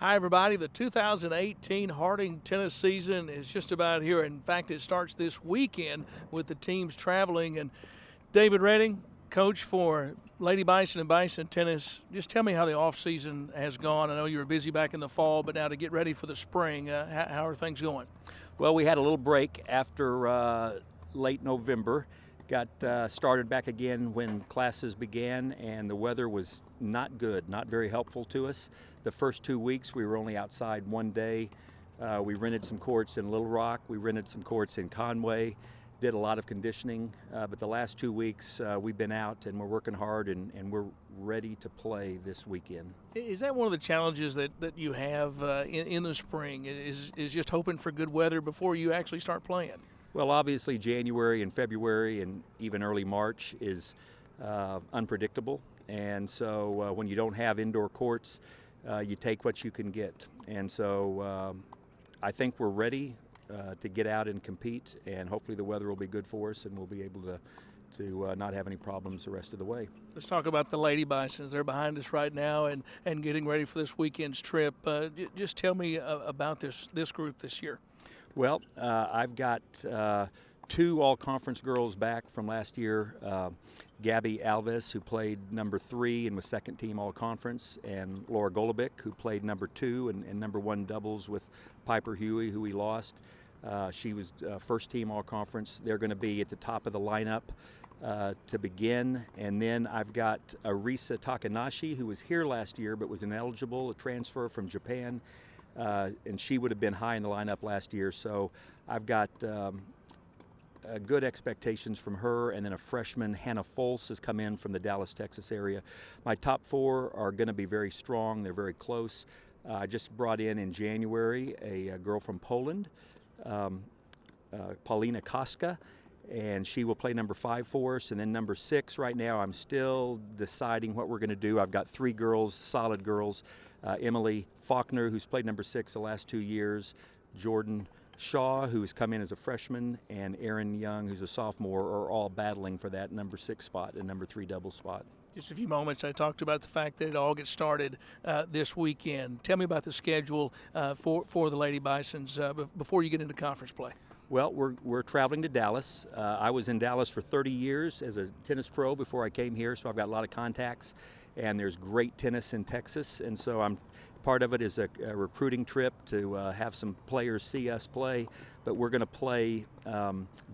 Hi, everybody. The 2018 Harding tennis season is just about here. In fact, it starts this weekend with the teams traveling. And David Redding, coach for Lady Bison and Bison Tennis, just tell me how the off-season has gone. I know you were busy back in the fall, but now to get ready for the spring, how are things going? Well, we had a little break after late November. Got started back again when classes began, and the weather was not good, not very helpful to us. The first 2 weeks we were only outside one day. We rented some courts in Little Rock, we rented some courts in Conway, did a lot of conditioning, but the last 2 weeks we've been out and we're working hard and we're ready to play this weekend. Is that one of the challenges that you have in the spring, is just hoping for good weather before you actually start playing? Well, obviously January and February and even early March is unpredictable, and so when you don't have indoor courts, you take what you can get. And so I think we're ready to get out and compete, and hopefully the weather will be good for us and we'll be able to not have any problems the rest of the way. Let's talk about the Lady Bisons. They're behind us right now and getting ready for this weekend's trip. Just tell me about this group this year. Well, I've got two all-conference girls back from last year. Gabby Alves, who played number 3 and was second team all-conference, and Laura Golubic, who played number 2 and number 1 doubles with Piper Huey, who we lost. She was first team all-conference. They're going to be at the top of the lineup to begin. And then I've got Arisa Takanashi, who was here last year but was ineligible, a transfer from Japan. And she would have been high in the lineup last year. So I've got good expectations from her, and then a freshman, Hannah Folse, has come in from the Dallas, Texas area. My top 4 are going to be very strong. They're very close. I just brought in January a girl from Poland, Paulina Koska, and she will play number 5 for us. And then number 6 right now, I'm still deciding what we're going to do. I've got 3 girls, solid girls. Emily Faulkner, who's played number 6 the last 2 years, Jordan Shaw, who's come in as a freshman, and Erin Young, who's a sophomore, are all battling for that number 6 spot and number 3 double spot. Just a few moments, I talked about the fact that it all gets started this weekend. Tell me about the schedule for the Lady Bisons before you get into conference play. Well, we're traveling to Dallas. I was in Dallas for 30 years as a tennis pro before I came here, so I've got a lot of contacts, and there's great tennis in Texas, and so part of it is a recruiting trip to have some players see us play, but we're going to play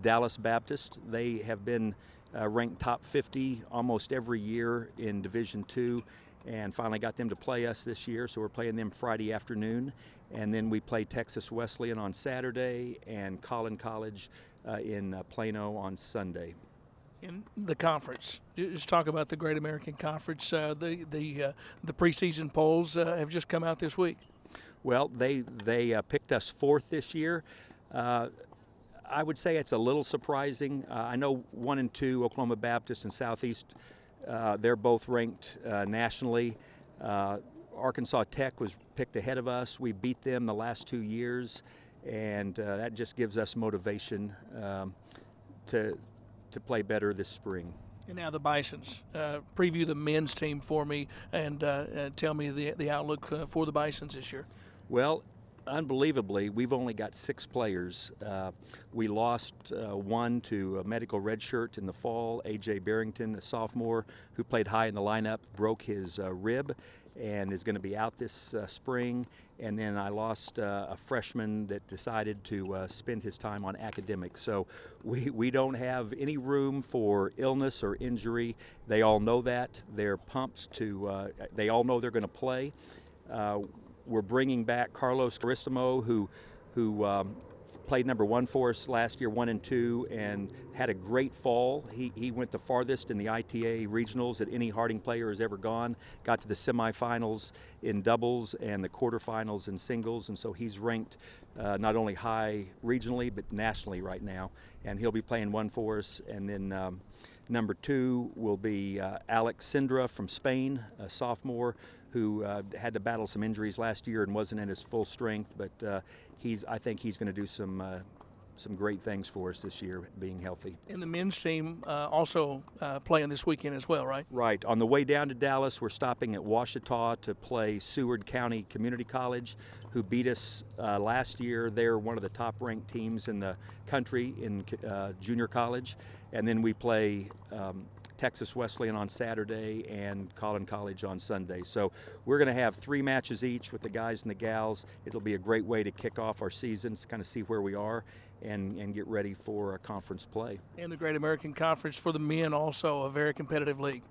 Dallas Baptist. They have been ranked top 50 almost every year in Division II, and finally got them to play us this year, so we're playing them Friday afternoon. And then we play Texas Wesleyan on Saturday and Collin College in Plano on Sunday. In the conference, just talk about the Great American Conference. The preseason polls have just come out this week. Well, they picked us 4th this year. I would say it's a little surprising. I know 1 and 2, Oklahoma Baptist and Southeast, they're both ranked nationally. Arkansas Tech was picked ahead of us. We beat them the last 2 years, and that just gives us motivation to play better this spring. And now the Bisons. Preview the men's team for me and tell me the outlook for the Bisons this year. Well, unbelievably, we've only got 6 players. We lost 1 to a medical redshirt in the fall. A.J. Barrington, a sophomore who played high in the lineup, broke his rib and is going to be out this spring. And then I lost a freshman that decided to spend his time on academics. So we don't have any room for illness or injury. They all know that. They're pumped to, they all know they're going to play. We're bringing back Carlos Caristamo, who played number 1 for us last year, 1 and 2, and had a great fall. He went the farthest in the ITA regionals that any Harding player has ever gone. Got to the semifinals in doubles and the quarterfinals in singles, and so he's ranked not only high regionally but nationally right now. And he'll be playing 1 for us. And then number 2 will be Alex Sindra from Spain, a sophomore who had to battle some injuries last year and wasn't in his full strength, but I think he's going to do some some great things for us this year, being healthy. And the men's team also playing this weekend as well, right? Right. On the way down to Dallas, we're stopping at Ouachita to play Seward County Community College, who beat us last year. They're one of the top-ranked teams in the country in junior college. And then we play Texas Wesleyan on Saturday and Collin College on Sunday. So we're going to have 3 matches each with the guys and the gals. It'll be a great way to kick off our season, to kind of see where we are and get ready for a conference play. And the Great American Conference for the men, also a very competitive league.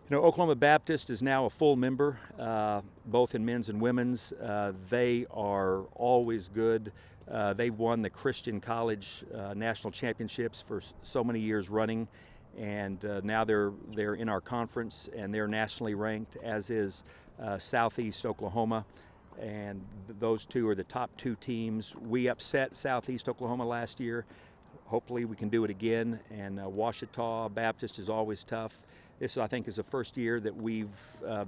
You know, Oklahoma Baptist is now a full member, both in men's and women's. They are always good. They've won the Christian College National Championships for so many years running. And now they're in our conference, and they're nationally ranked, as is Southeast Oklahoma. And those two are the top 2 teams. We upset Southeast Oklahoma last year. Hopefully we can do it again. And Ouachita Baptist is always tough. This, I think, is the first year that we've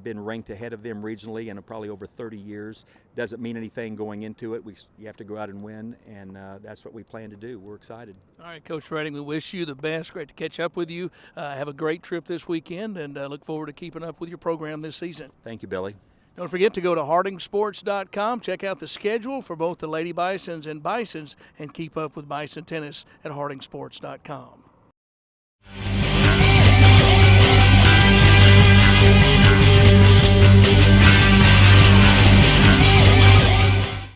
been ranked ahead of them regionally in probably over 30 years. Doesn't mean anything going into it. You have to go out and win, and that's what we plan to do. We're excited. All right, Coach Redding, we wish you the best. Great to catch up with you. Have a great trip this weekend, and look forward to keeping up with your program this season. Thank you, Billy. Don't forget to go to hardingsports.com, check out the schedule for both the Lady Bisons and Bisons, and keep up with Bison tennis at hardingsports.com.